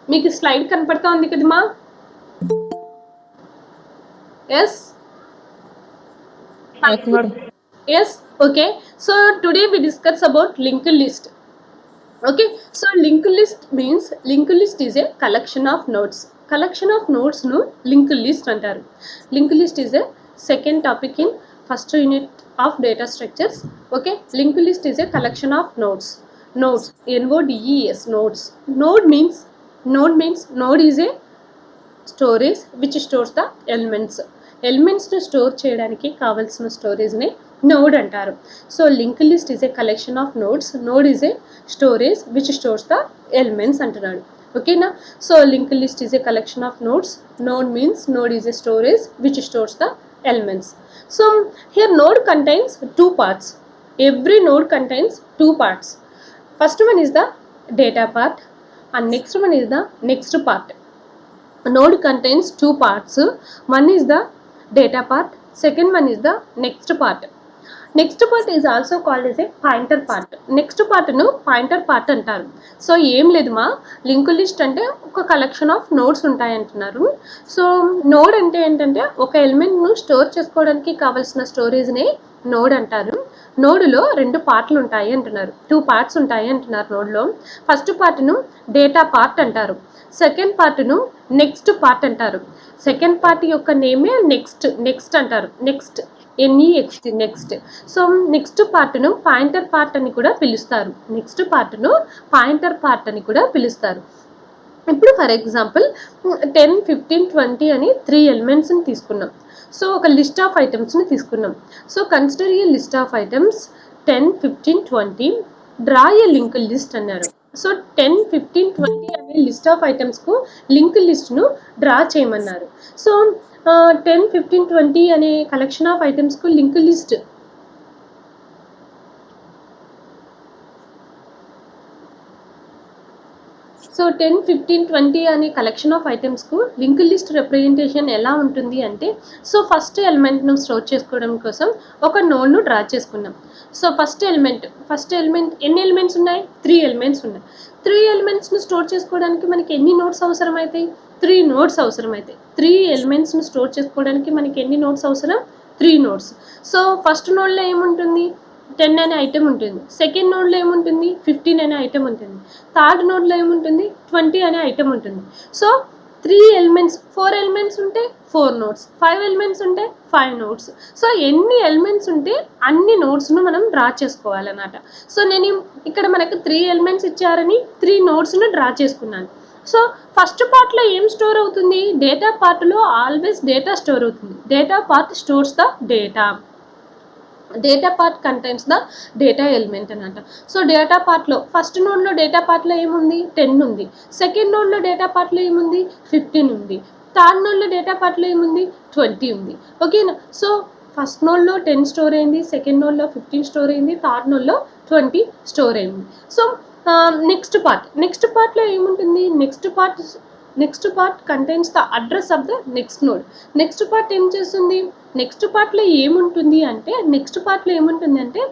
మీకు స్లైడ్ కనపడతా ఉంది కదమ్మా? Yes yes okay. So today we discuss about linked list. Okay, so linked list means linked list is a collection of nodes. Collection of nodes nu linked list antaru. Linked list is a second topic in first unit of data structures. Okay, linked list is a collection of nodes. Nodes, NODES, nodes. Node is a storage which stores the elements ను store చేయడానికి కావాల్సిన storage ని node అంటారు. So link list is a collection of nodes. Node is a storage which stores the elements అంటున్నాడు. ఓకేనా? So link list is a collection of nodes. Node means node is a storage which stores the elements. So here node contains two parts. Every node contains two parts. First one is the data part and next one is the next part. Node contains two parts. One is the data part, second one is the next part. Next part is also called as a pointer part. Next part ను pointer part అంటారు. So ఏం లేదు మా, link list అంటే ఒక collection of nodes ఉంటాయి అంటున్నారు. So node అంటే ఏంటంటే ఒక ఎలిమెంట్ను స్టోర్ చేసుకోవడానికి కావాల్సిన స్టోరేజ్నే నోడ్ అంటారు. నోడ్లో రెండు పార్ట్లు ఉంటాయి అంటున్నారు, టూ పార్ట్స్ ఉంటాయి అంటున్నారు నోడ్లో. ఫస్ట్ పార్ట్ను డేటా పార్ట్ అంటారు, సెకండ్ పార్ట్ను నెక్స్ట్ పార్ట్ అంటారు. సెకండ్ పార్ట్ యొక్క నేమే నెక్స్ట్ అంటారు. Next next. సో నెక్స్ట్ పార్ట్ను పాయింటర్ పార్ట్ అని కూడా పిలుస్తారు. నెక్స్ట్ పార్ట్ను పాయింటర్ పార్ట్ అని కూడా పిలుస్తారు. ఇప్పుడు ఫర్ ఎగ్జాంపుల్ 10, 15, 20 అని 3 ఎలిమెంట్స్ని తీసుకున్నాం. సో ఒక లిస్ట్ ఆఫ్ ఐటమ్స్ని తీసుకున్నాం. So consider a list of items 10, 15, 20. Draw a link list అన్నారు. సో 10, 15, 20 అనే లిస్ట్ ఆఫ్ ఐటమ్స్కు లింక్ లిస్ట్ను డ్రా చేయమన్నారు. సో 10, 15, 20 అనే కలెక్షన్ ఆఫ్ ఐటమ్స్కు లింక్ లిస్ట్ సో 10, 15, 20 అనే కలెక్షన్ ఆఫ్ ఐటమ్స్కు లింక్ లిస్ట్ రిప్రజెంటేషన్ ఎలా ఉంటుంది అంటే, సో ఫస్ట్ ఎలిమెంట్ను స్టోర్ చేసుకోవడం కోసం ఒక నోడ్ను డ్రా చేసుకున్నాం. సో ఫస్ట్ ఎలిమెంట్ ఎన్ని ఎలిమెంట్స్ ఉన్నాయి? 3 ఎలిమెంట్స్ ఉన్నాయి. 3 ఎలిమెంట్స్ను స్టోర్ చేసుకోవడానికి మనకి ఎన్ని నోడ్స్ అవసరమవుతాయి? 3 నోడ్స్ అవసరమవుతాయి. 3 ఎలిమెంట్స్ను స్టోర్ చేసుకోవడానికి మనకి ఎన్ని నోడ్స్ అవసరం? 3 నోడ్స్. సో ఫస్ట్ నోడ్లో ఏముంటుంది? 10 అనే ఐటమ్ ఉంటుంది. సెకండ్ నోడ్లో ఏముంటుంది? 15 అనే ఐటమ్ ఉంటుంది. థర్డ్ నోడ్లో ఏముంటుంది? 20 అనే ఐటమ్ ఉంటుంది. సో 3 ఎలిమెంట్స్, 4 ఎలిమెంట్స్ ఉంటే 4 నోడ్స్, 5 ఎలిమెంట్స్ ఉంటే 5 నోడ్స్. సో ఎన్ని ఎలిమెంట్స్ ఉంటే అన్ని నోడ్స్ను మనం డ్రా చేసుకోవాలన్నమాట. సో నేను ఇక్కడ మనకు 3 ఎలిమెంట్స్ ఇచ్చారని 3 నోడ్స్ను డ్రా చేసుకున్నాను. సో ఫస్ట్ పార్ట్లో ఏం స్టోర్ అవుతుంది? డేటా పార్ట్లో ఆల్వేస్ డేటా స్టోర్ అవుతుంది. Data part stores the data. Data part contains the data element అన్నమాట. సో డేటా పార్ట్లో ఫస్ట్ నోడ్లో డేటా పార్ట్లో ఏముంది? 10 ఉంది. సెకండ్ నోడ్లో డేటా పార్ట్లో ఏముంది? 15 ఉంది. థర్డ్ నోడ్లో డేటా పార్ట్లో ఏముంది? 20 ఉంది. ఓకేనా? సో ఫస్ట్ నోడ్లో 10 స్టోర్ అయింది, సెకండ్ నోడ్లో 15 స్టోర్ అయింది, థర్డ్ నోడ్లో 20 స్టోర్ అయింది. సో నెక్స్ట్ పార్ట్లో ఏముంటుంది? Next part contains the address of the next node. Next part ఏం చేస్తుంది? నెక్స్ట్ పార్ట్లో ఏముంటుంది అంటే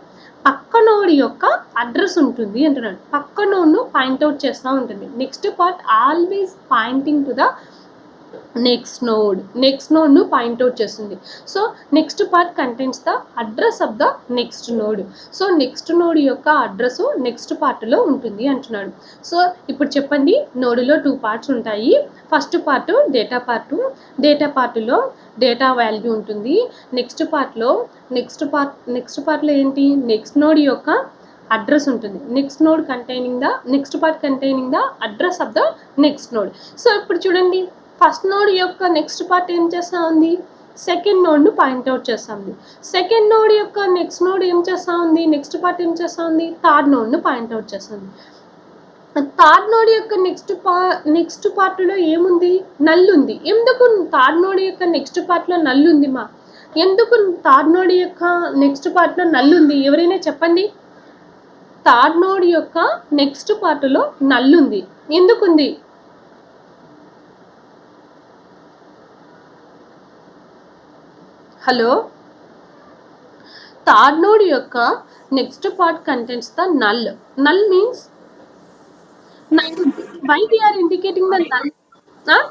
పక్క నోడ్ యొక్క అడ్రస్ ఉంటుంది అంటున్నాడు. పక్క నోడ్ను పాయింట్అవుట్ చేస్తూ ఉంటుంది. Next part always pointing to the next నోడ్ను పాయింట్అవుట్ చేస్తుంది. So next part contains the address of the next node. So next node యొక్క అడ్రస్ నెక్స్ట్ పార్ట్లో ఉంటుంది అంటున్నాడు. సో ఇప్పుడు చెప్పండి, నోడ్లో 2 పార్ట్స్ ఉంటాయి. ఫస్ట్ పార్ట్ డేటా పార్ట్లో డేటా వాల్యూ ఉంటుంది. నెక్స్ట్ పార్ట్లో ఏంటి? నెక్స్ట్ నోడ్ యొక్క అడ్రస్ ఉంటుంది. Next part containing the address of the next node. So ఇప్పుడు చూడండి, ఫస్ట్ నోడ్ యొక్క నెక్స్ట్ పార్ట్ ఏం చేస్తూ ఉంది? సెకండ్ నోడ్ను పాయింట్అవుట్ చేస్తూ ఉంది. సెకండ్ నోడ్ యొక్క నెక్స్ట్ నోడ్ ఏం చేస్తూ ఉంది? నెక్స్ట్ పార్ట్ ఏం చేస్తూ ఉంది? థర్డ్ నోడ్ను పాయింట్అవుట్ చేస్తుంది. థర్డ్ నోడ్ యొక్క నెక్స్ట్ పార్ట్లో ఏముంది? నల్ ఉంది. ఎందుకు థర్డ్ నోడ్ యొక్క నెక్స్ట్ పార్ట్లో నల్ ఉంది మా? ఎందుకు థర్డ్ నోడ్ యొక్క నెక్స్ట్ పార్ట్లో నల్ ఉంది? ఎవరైనా చెప్పండి. థర్డ్ నోడ్ యొక్క నెక్స్ట్ పార్ట్లో నల్ ఉంది. ఎందుకుంది? హలో, థర్డ్ నోడ్ యొక్క next part contents the null. Null means Why we are indicating the null? Huh?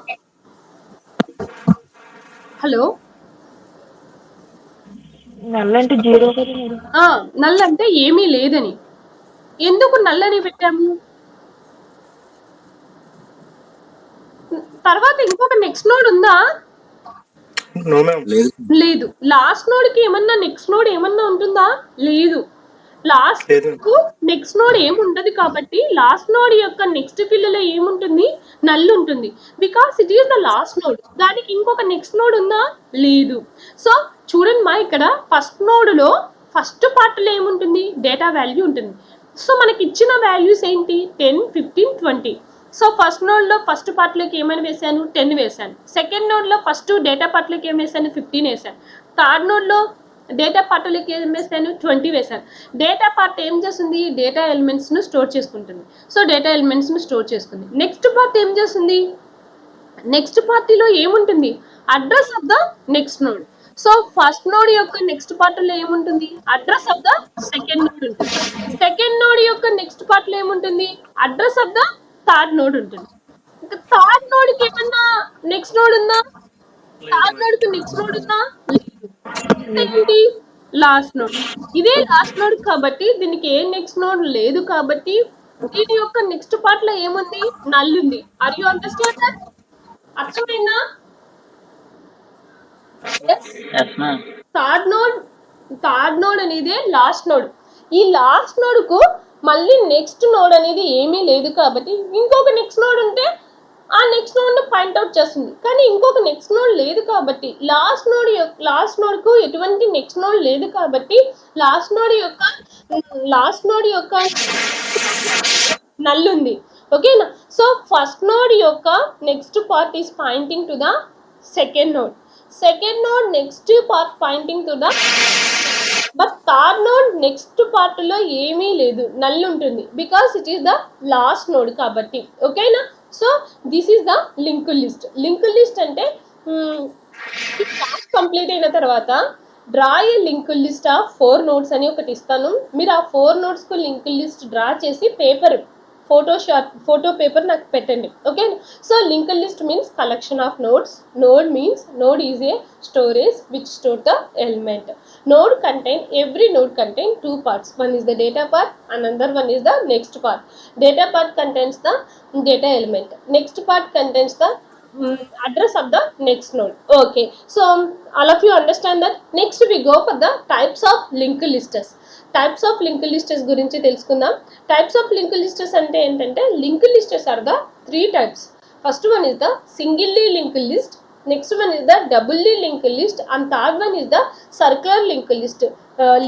Hello null అంటే జీరో కదా మేడం. నల్ అంటే ఏమీ లేదని. ఎందుకు నల్ అని పెట్టాము? తర్వాత ఇంకొక నెక్స్ట్ నోడ్ ఉందా? లేదు. లాస్ట్ నోడ్ కి ఏమన్నా నెక్స్ట్ నోడ్ ఏమన్నా ఉంటుందా? లేదు. లాస్ట్ కు నెక్స్ట్ నోడ్ ఏముంటది కాబట్టి లాస్ట్ నోడ్ యొక్క నెక్స్ట్ ఫీల్డ్ ఏముంటుంది? నల్ ఉంటుంది. Because it is the last node. దానికి ఇంకొక నెక్స్ట్ నోడ్ ఉందా? లేదు. సో చూడండి మా ఇక్కడ ఫస్ట్ నోడ్ లో ఫస్ట్ పార్ట్ లో ఏముంటుంది? డేటా వాల్యూ ఉంటుంది. సో మనకి ఇచ్చిన వాల్యూస్ ఏంటి? 10, 15, 20. సో ఫస్ట్ నోడ్లో ఫస్ట్ పార్ట్లోకి ఏమని వేసాను? 10 వేసాను. సెకండ్ నోడ్లో ఫస్ట్ డేటా పార్ట్లోకి ఏం వేసాను? 15 వేసాను. థర్డ్ నోడ్లో డేటా పార్ట్లోకి ఏం వేసాను? 20 వేసాను. డేటా పార్ట్ ఏం చేస్తుంది? డేటా ఎలిమెంట్స్ను స్టోర్ చేసుకుంటుంది. సో డేటా ఎలిమెంట్స్ను స్టోర్ చేసుకుంది. నెక్స్ట్ పార్ట్ ఏం చేస్తుంది? నెక్స్ట్ పార్టీలో ఏముంటుంది? Address of the next node. So first node యొక్క నెక్స్ట్ పార్ట్ లో ఏముంటుంది? Address of the second node ఉంటుంది. సెకండ్ నోడ్ యొక్క నెక్స్ట్ పార్ట్ లో ఏముంటుంది? Address of the third node ఉంటుంది. థర్డ్ నోడ్ కి ఏమన్నా నెక్స్ట్ నోడ్ ఉందా? థర్డ్ నోడ్ కి నెక్స్ట్ నోడ్ ఉందా? ఏంటి? Last node. ఇదే లాస్ట్ నోడ్ కాబట్టి దీనికి ఏ నెక్స్ట్ నోడ్ లేదు కాబట్టి దీని యొక్క నెక్స్ట్ పార్ట్ లో ఏముంది? నల్ ఉంది. Are you understand that? అర్థమైందా? థర్డ్ నోడ్ అనేది లాస్ట్ నోడ్. ఈ లాస్ట్ నోడ్ కు మళ్ళీ నెక్స్ట్ నోడ్ అనేది ఏమీ లేదు కాబట్టి ఇంకొక నెక్స్ట్ నోడ్ ఉంటే ఆ నెక్స్ట్ నోడ్ ను పాయింట్అవుట్ చేస్తుంది. కానీ ఇంకొక నెక్స్ట్ నోడ్ లేదు కాబట్టి లాస్ట్ నోడ్ కు ఎటువంటి నెక్స్ట్ నోడ్ లేదు కాబట్టి లాస్ట్ నోడ్ యొక్క నల్ ఉంది. ఓకేనా? సో ఫస్ట్ నోడ్ యొక్క next part is pointing to the second node. Second node next part pointing to the but third node next part లో ఏమీ లేదు, నల్ ఉంటుంది. Because it is the last node కాబట్టి. ఓకేనా? So this is the link list. Link list అంటే class complete అయిన తర్వాత draw a link list of 4 notes అని ఒకటి ఇస్తాను. మీరు ఆ 4 నోట్స్ కు లింక్ లిస్ట్ డ్రా చేసి పేపర్ ఫోటో పేపర్ నాకు పెట్టండి. Okay? So link list means collection of notes. Node means node is a storage which store the element. Every node contain 2 parts. One is the data part, another one is the next part. Data part contains the data element. Next part contains the address of the next node. Okay, so all of you understand that. Next we go for the types of linked lists. Types of linked lists గురించి తెలుసుకుందాం. Types of linked lists అంటే ఏంటంటే linked lists are the 3 types. First one is the singly linked list. Next one is the doubly linked list and third one is the circular linked list.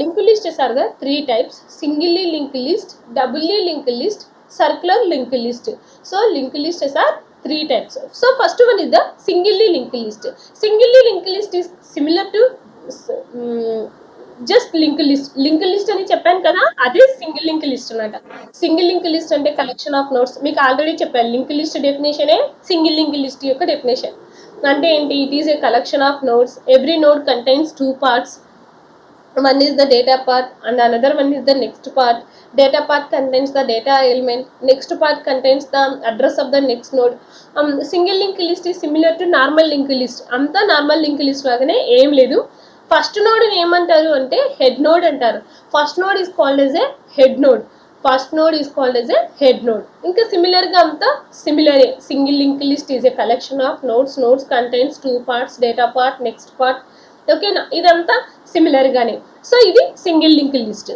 Linked lists are the 3 types: singly linked list, doubly linked list, circular linked list. So linked lists are 3 types. So first one is the singly linked list. Singly linked list is similar to just link list అని చెప్పాను కదా, అదే single link list అనమాట. Single link list అంటే collection of nodes. మీకు already చెప్పాను, link list డెఫినేషనే single link list యొక్క డెఫినేషన్. అంటే ఏంటి? It is a collection of nodes. Every node contains 2 parts. One is the data part and another one is the next part. Data part contains the data element. Next part contains the address of the next node. Single linked list is similar to normal linked list. Anta normal linked list lagane em ledu. First node ఏమంటారు అంటే head node అంటారు. First node is called as a head node. ఇంకా సిమిలర్గా అంతా సిమిలరే. Single link list is a collection of nodes. Nodes contains 2 parts, data part, next part. ఓకేనా? ఇదంతా సిమిలర్గానే. సో ఇది single link list.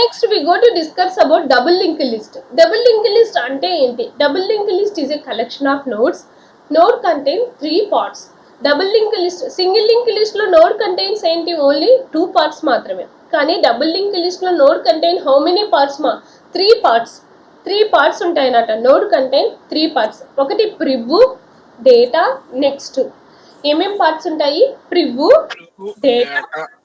Next we go to discuss about double link list. Double link list అంటే ఏంటి? Double link list is a collection of nodes. Node contain 3 parts. Double link list, single link list లో node contains ఏంటి? Only 2 parts మాత్రమే. కానీ double link list లో node contain how many parts 3 parts. 3 parts ఉంటాయి అన్నమాట. Node contain 3 parts. ఒకటి prev, data, next. ఏమేం parts ఉంటాయి? Prev, data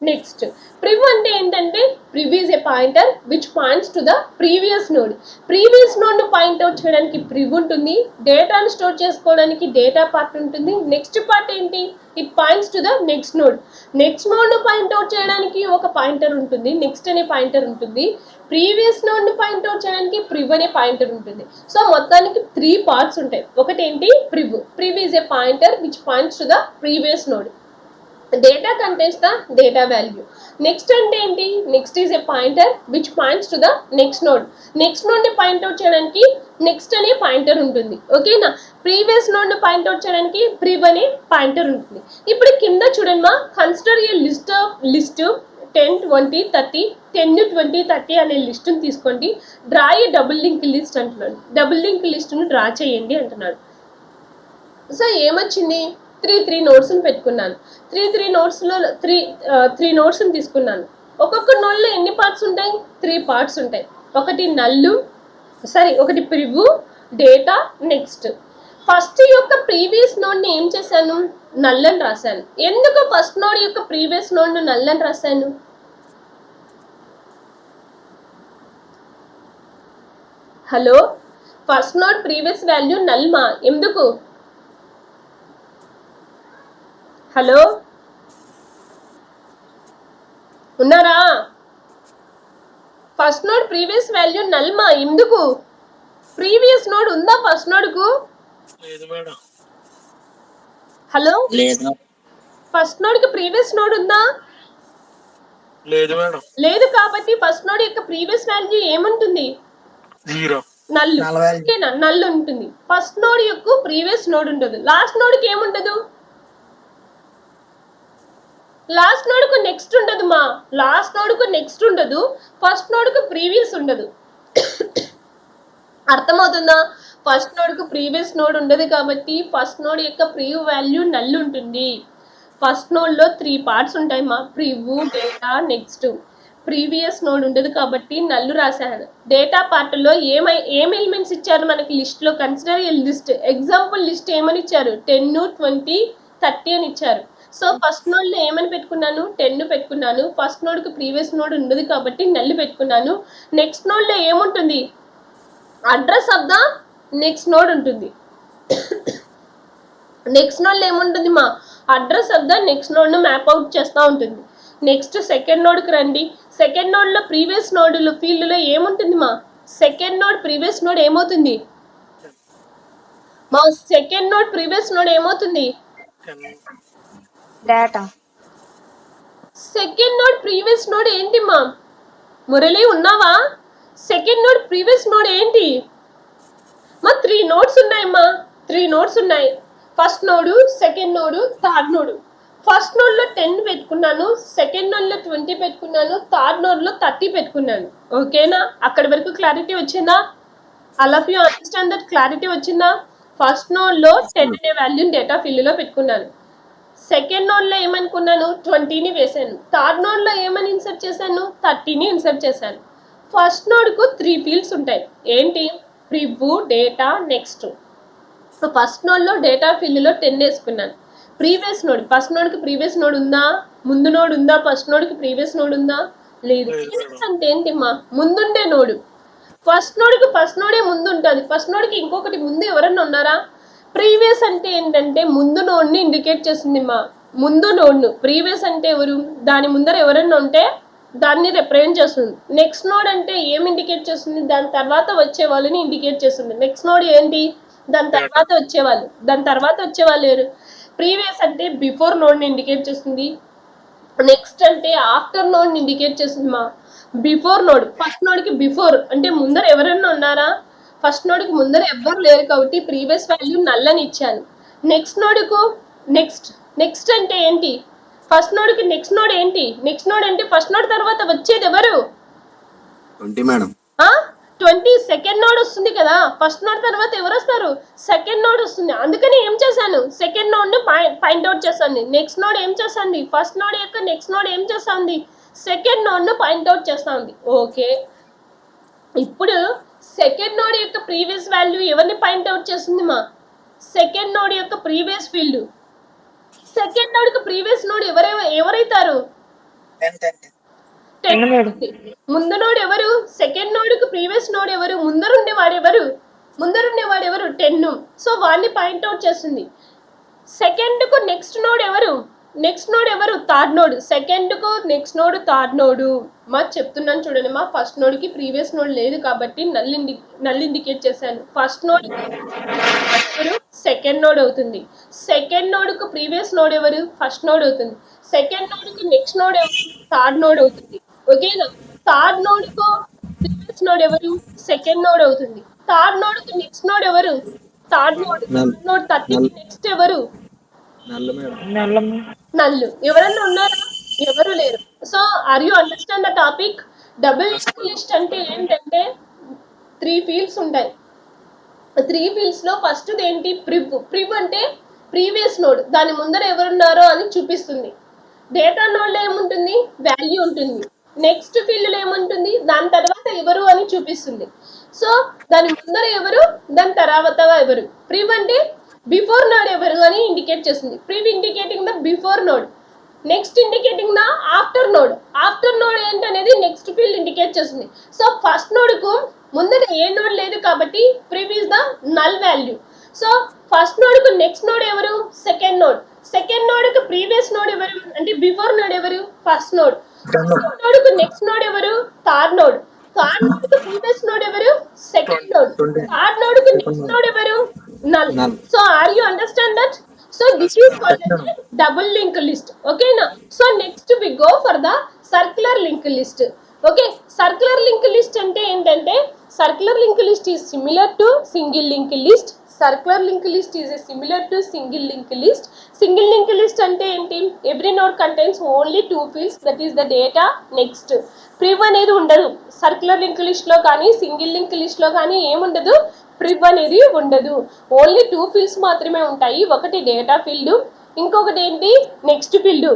next. ప్రివ్ అంటే ఏంటంటే prev is a pointer which points to the previous node. Previous node ను point out చేయడానికి prev ఉంటుంది, డేటాను స్టోర్ చేసుకోవడానికి డేటా పార్ట్ ఉంటుంది. నెక్స్ట్ పార్ట్ ఏంటి, it points to the next node. Next node ను పాయింట్అవుట్ చేయడానికి ఒక పాయింటర్ ఉంటుంది, నెక్స్ట్ అనే పాయింటర్ ఉంటుంది. ప్రీవియస్ నోడ్ ను పాయింట్అవుట్ చేయడానికి ప్రివ్ అనే పాయింటర్ ఉంటుంది. సో మొత్తానికి 3 పార్ట్స్ ఉంటాయి. ఒకటి ఏంటి, prev. Prev is a pointer which points to the previous node. Data contains the data value. Next అంటే ఏంటి, next is a pointer which points to the next node. Next node ని point out చేయడానికి next అనే pointer ఉంటుంది. ఓకేనా. Previous node ని point out చేయడానికి ప్రివ్ అనే పాయింటర్ ఉంటుంది. ఇప్పుడు కింద చూడండి మా, కన్సిడర్ ఏ లిస్ట్ 10, 20, 30, 10, 20, 30 అనే లిస్ట్ని తీసుకోండి. డ్రా ఏ డబుల్ లింక్ లిస్ట్ అంటున్నాడు. డబుల్ లింక్ లిస్ట్ను డ్రా చేయండి అంటున్నాడు. సో ఏమొచ్చింది, 3 నోట్స్ని పెట్టుకున్నాను. 3 నోట్స్లో 3 నోట్స్ని తీసుకున్నాను. ఒక్కొక్క నోడ్లో ఎన్ని పార్ట్స్ ఉంటాయి, 3 పార్ట్స్ ఉంటాయి. ఒకటి నల్లు, ఒకటి ప్రివ్, డేటా, నెక్స్ట్. ఫస్ట్ యొక్క ప్రీవియస్ నోడ్ని ఏం చేశాను, నల్లని రాశాను. ఎందుకు ఫస్ట్ నోడ్ యొక్క ప్రీవియస్ నోడ్ను నల్లని రాశాను? Hello, first node previous value null మా, ఎందుకు? హలో ఉన్నారా? First node previous value null మా, ఎందుకు? ప్రీవియస్ నోడ్ ఉందా ఫస్ట్ నోడ్కు? హలో, ఫస్ట్ నోడ్కి ప్రీవియస్ నోడ్ ఉందా? లేదు కాబట్టి ఫస్ట్ నోడ్ యొక్క ప్రీవియస్ వాల్యూ ఏముంటుంది, నల్లు. ఓకేనా, నల్లు ఉంటుంది. ఫస్ట్ నోడ్ యొక్క ప్రీవియస్ నోడ్ ఉండదు. లాస్ట్ నోడ్కి ఏముండదు, లాస్ట్ నోడ్కు నెక్స్ట్ ఉండదు మా, లాస్ట్ నోడ్కు నెక్స్ట్ ఉండదు, ఫస్ట్ నోడ్కు ప్రీవియస్ ఉండదు. అర్థమవుతుందా? ఫస్ట్ నోడ్కు ప్రీవియస్ నోడ్ ఉండదు కాబట్టి ఫస్ట్ నోడ్ యొక్క ప్రీవ్ వాల్యూ నల్ ఉంటుంది. ఫస్ట్ నోడ్లో 3 పార్ట్స్ ఉంటాయి మా, ప్రివ్, డేటా, నెక్స్ట్. ప్రీవియస్ నోడ్ ఉండదు కాబట్టి నల్లు రాశాను. డేటా పార్ట్లో ఏం ఎలిమెంట్స్ ఇచ్చారు మనకి లిస్ట్లో, consider a list. Example list ఏమని ఇచ్చారు, 10, 20, 30 అని ఇచ్చారు. సో ఫస్ట్ నోడ్లో ఏమని పెట్టుకున్నాను, 10 పెట్టుకున్నాను. ఫస్ట్ నోడ్కి ప్రీవియస్ నోడ్ ఉండదు కాబట్టి నల్లు పెట్టుకున్నాను. నెక్స్ట్ నోడ్లో ఏముంటుంది, address of the next node ఉంటుంది. నెక్స్ట్ నోడ్లో ఏముంటుంది మా, అడ్రస్ ఆఫ్ ద నెక్స్ట్ నోడ్ను మ్యాప్ అవుట్ చేస్తూ ఉంటుంది. నెక్స్ట్ సెకండ్ నోడ్కి రండి. సెకండ్ నోడ్లో ప్రీవియస్ నోడ్లు ఫీల్డ్లో ఏముంటుంది మా, సెకండ్ నోడ్ ప్రీవియస్ నోడ్ ఏమవుతుంది మా, సెకండ్ నోడ్ ప్రీవియస్ నోడ్ ఏమవుతుంది, data. Second node previous node ఏంటి మా, మురళి ఉన్నావా? సెకండ్ నోడ్ ప్రీవియస్ నోడ్ ఏంటి మా? 3 నోడ్స్ ఉన్నాయమ్మా, 3 నోడ్స్ ఉన్నాయి. First node, second node, third node. First నోడ్లో 10 పెట్టుకున్నాను, సెకండ్ నోడ్లో 20 పెట్టుకున్నాను, థర్డ్ నోడ్లో 30 పెట్టుకున్నాను. ఓకేనా, అక్కడి వరకు క్లారిటీ వచ్చిందా? All of you understand that, clarity వచ్చిందా? ఫస్ట్ నోడ్లో 10 అనే వాల్యూని డేటా ఫీల్డ్లో పెట్టుకున్నాను. సెకండ్ నోడ్లో ఏమనుకున్నాను, 20ని వేసాను. థర్డ్ నోడ్లో ఏమని ఇన్సర్ట్ చేశాను, 30ని ఇన్సర్ట్ చేశాను. ఫస్ట్ నోడ్కు 3 ఫీల్డ్స్ ఉంటాయి. ఏంటి, ప్రివ్, డేటా, నెక్స్ట్. ఫస్ట్ నోడ్లో డేటా ఫీల్డ్లో 10 వేసుకున్నాను. ప్రీవియస్ నోడ్, ఫస్ట్ నోడ్కి ప్రీవియస్ నోడ్ ఉందా, ముందు నోడ్ ఉందా, ఫస్ట్ నోడ్కి ప్రీవియస్ నోడ్ ఉందా, లేదు. ప్రీవియస్ అంటే ఏంటి మా, ముందుండే నోడు. ఫస్ట్ నోడ్కి ఫస్ట్ నోడే ముందు ఉంటుంది, ఫస్ట్ నోడ్కి ఇంకొకటి ముందు ఎవరన్నా ఉన్నారా? ప్రీవియస్ అంటే ఏంటంటే ముందు నోడ్ని ఇండికేట్ చేస్తుంది మా, ముందు నోడ్ను. ప్రీవియస్ అంటే ఎవరు, దాని ముందర ఎవరన్నా ఉంటే దాన్ని రిప్రజెంట్ చేస్తుంది. నెక్స్ట్ నోడ్ అంటే ఏం ఇండికేట్ చేస్తుంది, దాని తర్వాత వచ్చే వాళ్ళని ఇండికేట్ చేస్తుంది. నెక్స్ట్ నోడ్ ఏంటి, దాని తర్వాత వచ్చేవాళ్ళు. దాని తర్వాత వచ్చేవాళ్ళు ఎవరు? ప్రీవియస్ అంటే బిఫోర్ నోడ్ని ఇండికేట్ చేస్తుంది. నెక్స్ట్ అంటే ఆఫ్టర్ నోడ్ని ఇండికేట్ చేస్తుంది మా. బిఫోర్ నోడ్, ఫస్ట్ నోడ్కి బిఫోర్ అంటే ముందర ఎవరైనా ఉన్నారా? ఫస్ట్ నోడ్కి ముందర ఎవ్వరు లేరు కాబట్టి ప్రీవియస్ వాల్యూ నల్లని ఇచ్చాను. నెక్స్ట్ నోడ్కు నెక్స్ట్ అంటే ఏంటి, ఫస్ట్ నోడ్కి నెక్స్ట్ నోడ్ ఏంటి, నెక్స్ట్ నోడ్ అంటే ఫస్ట్ నోడ్ తర్వాత వచ్చేది ఎవరు, 20 మేడం. 20 సెకండ్ నోడ్ వస్తుంది కదా, ఫస్ట్ నోడ్ తర్వాత ఎవరు వస్తారు, సెకండ్ నోడ్ వస్తుంది. అందుకని ఏం చేశాను, సెకండ్ నోడ్ని పాయింట్అవుట్ చేస్తాను. నెక్స్ట్ నోడ్ ఏం చేస్తుంది, ఫస్ట్ నోడ్ యొక్క నెక్స్ట్ నోడ్ ఏం చేస్తుంది, సెకండ్ నోడ్ను పాయింట్అవుట్ చేస్తూ ఉంది. ఓకే, ఇప్పుడు సెకండ్ నోడ్ యొక్క ప్రీవియస్ వాల్యూ ఎవరిని పాయింట్అవుట్ చేస్తుంది మా, సెకండ్ నోడ్ యొక్క ప్రీవియస్ ఫీల్డ్. సెకండ్ నోడ్ కి ప్రీవియస్ నోడ్ ఎవరైతారు? Ten madam. ముందు నోడ్ ఎవరు? సెకండ్ నోడ్ కు ప్రీవియస్ నోడ్ ఎవరు? ముందరుండేవాడు ఎవరు? 10. సో వాడిని పాయింట్అవుట్ చేస్తుంది. సెకండ్ కు నెక్స్ట్ నోడ్ ఎవరు? Third node. సెకండ్ కు నెక్స్ట్ నోడ్ థర్డ్ నోడ్. మా చెప్తున్నాను చూడండి, మా ఫస్ట్ నోడ్ కి ప్రీవియస్ నోడ్ లేదు కాబట్టి నల్ ఇండికేట్ చేశాను. ఫస్ట్ నోడ్ ఎవరు? సెకండ్ నోడ్ అవుతుంది. సెకండ్ నోడ్ కు ప్రీవియస్ నోడ్ ఎవరు? ఫస్ట్ నోడ్ అవుతుంది. సెకండ్ నోడ్ కు నెక్స్ట్ నోడ్ ఎవరు? థర్డ్ నోడ్ అవుతుంది. ఓకేనా? థర్డ్ నోడ్ కు ప్రీవియస్ నోడ్ ఎవరు? సెకండ్ నోడ్ అవుతుంది. థర్డ్ నోడ్ కు నెక్స్ట్ నోడ్ ఎవరు? Third node. నోడ్ 30 నెక్స్ట్ ఎవరు? నల్లు. ఎవరన్నా ఉన్నారా? ఎవరు లేరు. So are you understand the topic? Double list అంటే ఏంటంటే 3 ఫీల్డ్స్ ఉంటాయి. 3 ఫీల్డ్స్ లో ఫస్ట్ ఏంటి? ప్రివ్ అంటే ప్రీవియస్ నోడ్, దాని ముందర ఎవరున్నారో అని చూపిస్తుంది. డేటా నోడ్ లో ఏముంటుంది? వాల్యూ ఉంటుంది. నెక్స్ట్ ఫీల్డ్ లో ఏముంటుంది? దాని తర్వాత ఎవరు అని చూపిస్తుంది. సో దాని ముందర ఎవరు, దాని తర్వాత ఎవరు. ప్రివ్ అంటే బిఫోర్ నోడ్ ఎవరు అని ఇండికేట్ చేస్తుంది. Prev indicating the before node, next indicating the after node. After node ఏంటనేది నెక్స్ట్ ఫీల్డ్ ఇండికేట్ చేస్తుంది. సో ఫస్ట్ నోడ్ కు ముందర ఏ నోడ్ లేదు కాబట్టి prev is the null value. So first node కు నెక్స్ట్ నోడ్ ఎవరు? Second node. సెకండ్ నోడ్ కు ప్రీవియస్ నోడ్ ఎవరు అంటే బిఫోర్ నోడ్ ఎవరు? First node. ఫస్ట్ నోడ్ కు నెక్స్ట్ నోడ్ ఎవరు? Third node. థర్డ్ నోడ్ కు ప్రీవియస్ నోడ్ ఎవరు? Second node. థర్డ్ నోడ్ కు నెక్స్ట్ నోడ్ ఎవరు? Null. So are you understand that? So this is called as a double linked list. Okay na? So next we go for the circular linked list. Okay, circular linked list ante entante, circular linked list is similar to single linked list. Circular linked list is similar to single linked list. Single linked list ante enti? Every node contains only 2 fields, that is the data next. Priv anedi undadu circular linked list lo gaani single linked list lo gaani em undadu, ప్రివ్ అనేది ఉండదు. Only 2 fields మాత్రమే ఉంటాయి. ఒకటి data field, ఇంకొకటి ఏంటి? Next field.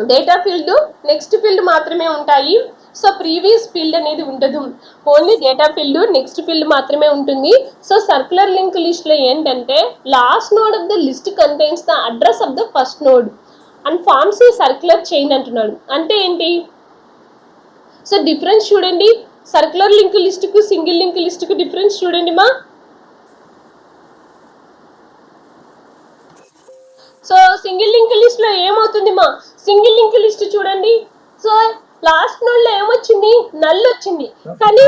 Data field, next field మాత్రమే ఉంటాయి. So previous field అనేది ఉండదు. Only data field, next field మాత్రమే ఉంటుంది. సో సర్క్యులర్ లింక్ లిస్ట్ లో ఏంటంటే last node of the list contains the address of the first node and forms a circular chain అంటున్నాడు. అంటే ఏంటి? సో డిఫరెన్స్ చూడండి, సర్క్యులర్ లింక్ లిస్ట్ కు single link list కు డిఫరెన్స్ చూడండి మా. సో సింగిల్ లింక్ లిస్ట్ లో ఏమవుతుంది మా? సింగిల్ లింక్ లిస్ట్ చూడండి. సో లాస్ట్ నోడ్ లో ఏమొచ్చింది? నల్ వచ్చింది. కానీ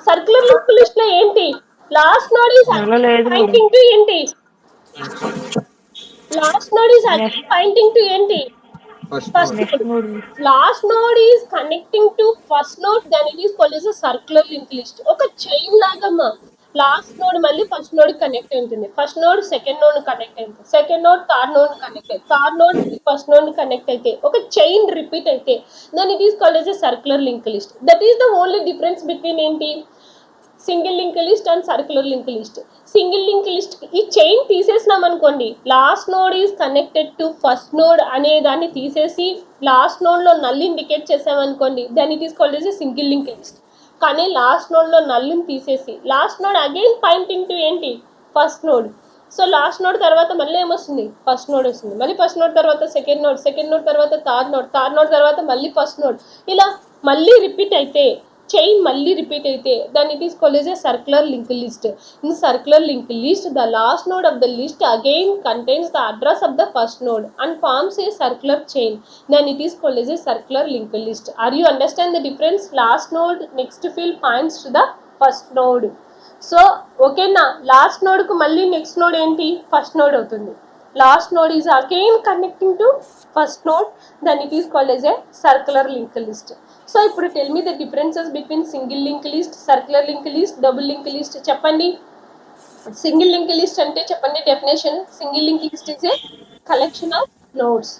సర్క్యులర్ లింక్ లిస్ట్ లో ఏంటి? Last node is pointing to ఏంటి? Last node is pointing to ఏంటి? First node. Last node is connecting to first node, then it is called as a circular linked list. ఒక chain లాగమ్మా. Last node మళ్ళీ first node connect అవుతుంది. First node second node connect అవుతుంది. Second node third node connect అవుతుంది. Third node first node connect అయితే ఒక chain repeat అయితే then it is called as a circular linked list. That is the only difference between ఏంటి? Single link list and circular link list. Single link list ఈ chain తీసేసినాం అనుకోండి, last node is connected to first node అనే దాన్ని తీసేసి last node లో null indicate చేసామనుకోండి, then it is called as a single link list. కానీ last node లో నల్ని తీసేసి last node again pointing to ఏంటి? First node. So last node తర్వాత మళ్ళీ ఏమొస్తుంది? ఫస్ట్ నోడ్ వస్తుంది. మళ్ళీ ఫస్ట్ నోడ్ తర్వాత సెకండ్ నోడ్, సెకండ్ నోడ్ తర్వాత థర్డ్ నోడ్, థర్డ్ నోడ్ తర్వాత మళ్ళీ ఫస్ట్ నోడ్, ఇలా మళ్ళీ రిపీట్ అయితే చైన్ మళ్ళీ రిపీట్ అయితే then it is called as a circular linked list. In circular linked list, the last node of the list again contains the address of the first node and forms a circular chain. Then it is called as a circular linked list. Are you understand the difference? Last node next field points to the first node. So okay na, last node ku malli next node enti? First node avutundi. Last node is again connecting to first node, then it is called as a circular linked list. So ఇప్పుడు tell me the differences between single link list, circular link list, double link list. చెప్పండి. Single link list అంటే చెప్పండి definition. Single link list is a collection of nodes.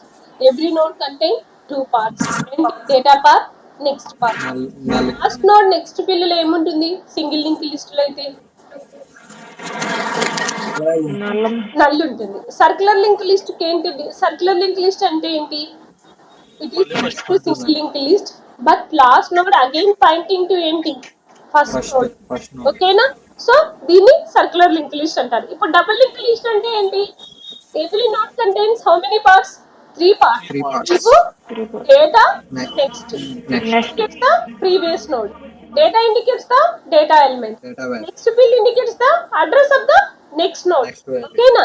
Every node contain 2 parts and data part, next part. Last node next field ఏముంటుంది single link list లో అయితే? Null ఉంటుంది. Circular link list ఏంటి? Circular link list అంటే ఏంటి? It is single linked list, but last node again pointing to ఏంటి? First node. ఓకేనా? So దీన్ని సర్క్యులర్ లింక్ లిస్ట్ అంటారు. ఇప్పుడు డబుల్ లింక్ లిస్ట్ అంటే ఏంటి? Every node contains how many parts? 3 parts. 3 parts. Before Report. data, Next. next. Field Next. indicates the previous node. Data indicates the data element. Database. Next field indicates the address of the next node. Next value. Okay, na?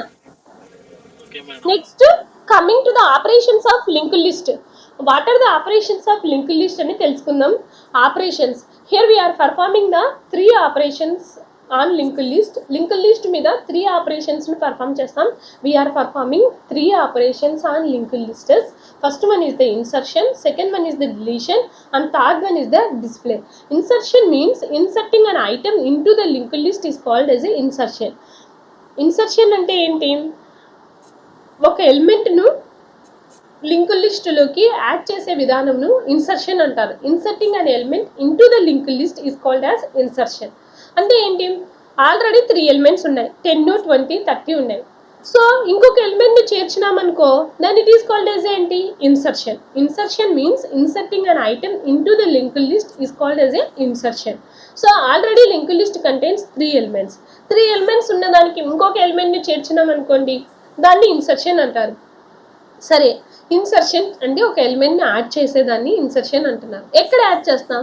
Next, coming to the operations of linked list. What are the operations of linked list అని తెలుసుకుందాం. Operations. Here we are performing the 3 operations on linked list. Linked list మీద 3 operations ని perform చేస్తాం. We are performing 3 operations on linked lists. First one is the insertion, second one is the deletion, and third one is the display. Insertion means inserting an item into the linked list is called as a insertion. Insertion అంటే ఏంటి? ఒక ఎలిమెంట్ను link లిస్టులోకి add చేసే విధానంను insertion అంటారు. Inserting అనే element into the link list is called as insertion. అంటే ఏంటి? Already 3 elements ఉన్నాయి, 10, 20, 30 ఉన్నాయి. సో ఇంకొక ఎలిమెంట్ని చేర్చినామనుకో, then it is called as ఏంటి? Insertion. Insertion means inserting an item into the link list is called as a insertion. So already link list contains 3 elements. 3 elements ఉన్నదానికి ఇంకొక ఎలిమెంట్ని చేర్చినామనుకోండి, దాన్ని ఇన్సర్షన్ అంటారు. సరే, ఇన్సర్షన్ అంటే ఒక ఎలిమెంట్ని యాడ్ చేసేదాన్ని ఇన్సర్షన్ అంటున్నారు. ఎక్కడ యాడ్ చేస్తాం?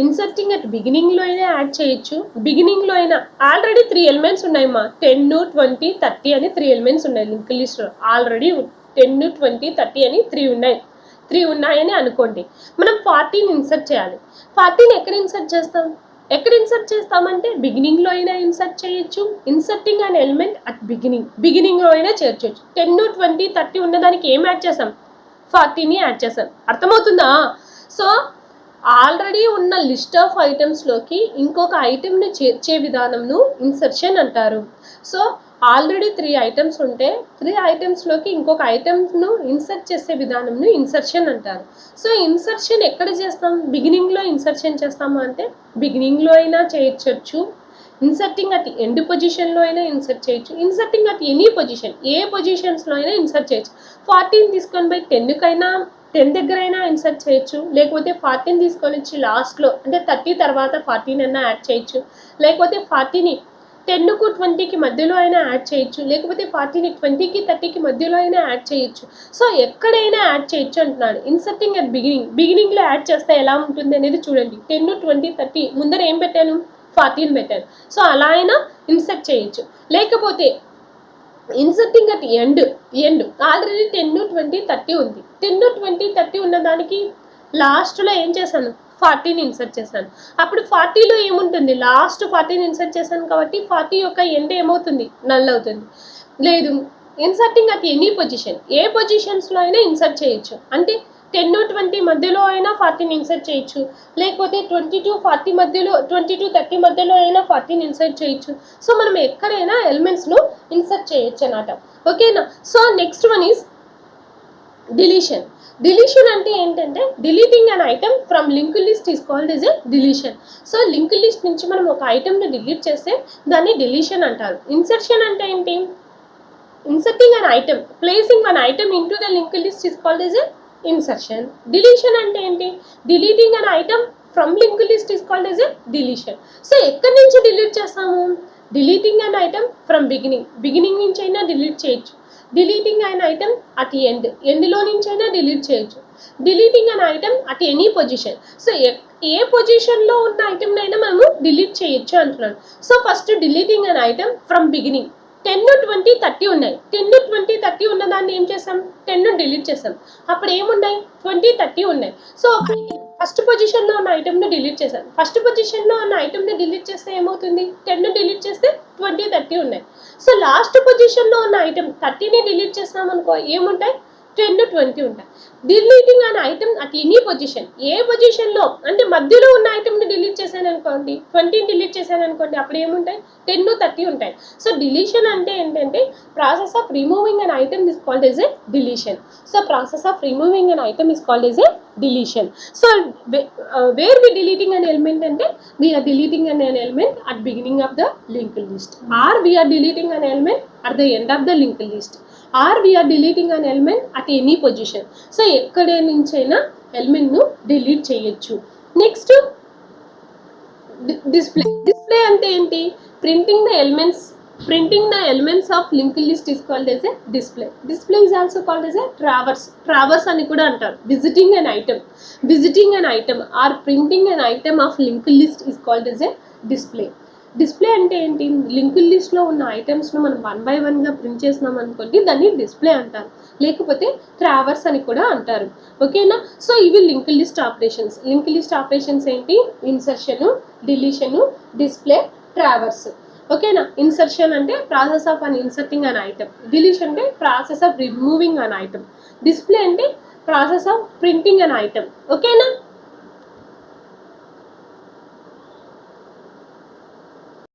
ఇన్సర్టింగ్ అట్ బిగినింగ్లో అయినా యాడ్ చేయొచ్చు. బిగినింగ్లో అయినా ఆల్రెడీ 3 ఎలిమెంట్స్ ఉన్నాయమ్మా, 10, 20, 30 అని 3 ఎలిమెంట్స్ ఉన్నాయి లింక్ లిస్ట్లో. ఆల్రెడీ 10, 20, 30 అని 3 ఉన్నాయని అనుకోండి. మనం 40ని ఇన్సర్ట్ చేయాలి. 40ని ఎక్కడ ఇన్సర్ట్ చేస్తాం? ఎక్కడ ఇన్సర్ట్ చేస్తామంటే బిగినింగ్లో అయినా ఇన్సర్ట్ చేయొచ్చు. ఇన్సర్టింగ్ అనే ఎలిమెంట్ అట్ బిగినింగ్లో అయినా చేర్చవచ్చు. 10, 20, 30 ఉన్నదానికి ఏం యాడ్ చేసాం? 40ని యాడ్ చేసాం. అర్థమవుతుందా? సో ఆల్రెడీ ఉన్న లిస్ట్ ఆఫ్ ఐటమ్స్లోకి ఇంకొక ఐటమ్ని చేర్చే విధానంను ఇన్సర్షన్ అంటారు. సో ఆల్రెడీ 3 ఐటమ్స్ ఉంటే 3 ఐటమ్స్లోకి ఇంకొక ఐటమ్ను ఇన్సర్ట్ చేసే విధానంను ఇన్సర్షన్ అంటారు. సో ఇన్సర్షన్ ఎక్కడ చేస్తాం? బిగినింగ్లో ఇన్సర్షన్ చేస్తాము అంటే బిగినింగ్లో అయినా చేయొచ్చు. ఇన్సర్టింగ్ అట్ ఎండ్ పొజిషన్లో అయినా ఇన్సర్ట్ చేయొచ్చు. ఇన్సర్టింగ్ అట్ ఎనీ పొజిషన్, ఏ పొజిషన్స్లో అయినా ఇన్సర్ట్ చేయొచ్చు. 40ని తీసుకొని పోయి 10కైనా 10 దగ్గర అయినా ఇన్సర్ట్ చేయొచ్చు. లేకపోతే 40ని తీసుకొని వచ్చి లాస్ట్లో అంటే 30 తర్వాత 40ని అయినా యాడ్ చేయొచ్చు. లేకపోతే 40ని 10కు 20కి మధ్యలో అయినా యాడ్ చేయొచ్చు. లేకపోతే 40ని 20కి 30కి మధ్యలో అయినా యాడ్ చేయొచ్చు. సో ఎక్కడైనా యాడ్ చేయొచ్చు అంటున్నాడు. ఇన్సర్టింగ్ అట్ బిగినింగ్లో యాడ్ చేస్తే ఎలా ఉంటుంది అనేది చూడండి. 10, 20, 30 ముందర ఏం పెట్టాను? 40ని పెట్టాను. సో అలా అయినా ఇన్సర్ట్ చేయొచ్చు. లేకపోతే ఇన్సర్టింగ్ అట్ ఎండ్ ఆల్రెడీ 10, 20, 30 ఉంది. 10, 20, 30 ఉన్న దానికి లాస్ట్లో ఏం చేశాను? 40ని ఇన్సర్ట్ చేశాను. అప్పుడు 40లో ఏముంటుంది? లాస్ట్ 40ని ఇన్సర్ట్ చేశాను కాబట్టి 40 యొక్క ఎండ్ ఏమవుతుంది? నల్ అవుతుంది. లేదు, ఇన్సర్టింగ్ అట్ ఎనీ పొజిషన్, ఏ పొజిషన్స్లో అయినా ఇన్సర్ట్ చేయొచ్చు. అంటే 10, 20 మధ్యలో అయినా 40ని ఇన్సర్ట్ చేయొచ్చు. లేకపోతే 20 to 40 మధ్యలో, 20 to 30 మధ్యలో అయినా 40ని ఇన్సర్ట్ చేయొచ్చు. సో మనం ఎక్కడైనా ఎలిమెంట్స్ను ఇన్సర్ట్ చేయొచ్చు అన్నమాట. ఓకేనా? So next one is deletion. Deletion అంటే ఏంటంటే deleting an item from link list is called as a deletion. So link list నుంచి మనం ఒక ఐటమ్ని డిలీట్ చేస్తే దాన్ని డిలీషన్ అంటారు. ఇన్సర్షన్ అంటే ఏంటి? Inserting an item, placing one item into the link list is called as A insertion. Deletion అంటే ఏంటి? Deleting an item from link list is called as a deletion. So ఎక్కడి నుంచి delete చేస్తాము? Deleting an item from beginning నుంచి అయినా delete చేయొచ్చు. Deleting an item at ఎండ్లో నుంచి అయినా డిలీట్ చేయొచ్చు. Deleting an item at any position. So ఏ పొజిషన్లో ఉన్న ఐటమ్నైనా మనము డిలీట్ చేయొచ్చు అంటున్నాను. So first deleting an item from beginning. 10, 20, 30 ఉన్నాయి. 10, 20, 30 ఉన్న దాన్ని ఏం చేసాం? 10ను డిలీట్ చేసాం. అప్పుడు ఏమున్నాయి? 20, 30 ఉన్నాయి. సో ఫస్ట్ పొజిషన్లో ఉన్న ఐటమ్ని డిలీట్ చేశాను. ఫస్ట్ పొజిషన్లో ఉన్న ఐటమ్ని డిలీట్ చేస్తే ఏమవుతుంది? 10ను డిలీట్ చేస్తే 20, 30 ఉన్నాయి. సో లాస్ట్ పొజిషన్లో ఉన్న ఐటమ్ 30ని డిలీట్ చేస్తామనుకో, ఏముంటాయి? 10, 20 ఉంటాయి. Deleting an item at any position, ఏ పొజిషన్లో అంటే మధ్యలో ఉన్న ఐటమ్ని డిలీట్ చేశాను అనుకోండి, 20ని డిలీట్ చేశాను అనుకోండి, అప్పుడు ఏముంటాయి? 10, 30 ఉంటాయి. సో డిలీషన్ అంటే ఏంటంటే process of removing an item is called as a deletion. So process of removing an item is called as a deletion. So where we deleting an element అంటే we are deleting an element at beginning of the link list, or we are deleting an element at the end of the link list, or we are deleting an element at any position. So ఎక్కడ నుంచైనా ఎలిమెంట్ను delete చేయొచ్చు. Next display. Display అంటే ఏంటి? Printing the elements Printing the elements of linked list is called as a display. Display is also called as a traverse. Traverse అని కూడా అంటారు. Visiting an item or printing an item of linked list is called as a display. Display అంటే ఏంటి? Linked లిస్ట్లో ఉన్న ఐటమ్స్ను మనం 1 by 1గా print చేసినాం అనుకోండి, దాన్ని డిస్ప్లే అంటారు, లేకపోతే ట్రావర్స్ అని కూడా అంటారు. ఓకేనా? సో ఇవి linked list operations. Linked list operations ఏంటి? Insertion, deletion, display, traverse. ఓకేనా? ఇన్సర్షన్ అంటే process of inserting an item, deletion అంటే process of removing an item, display అంటే process of printing an item. ఓకేనా?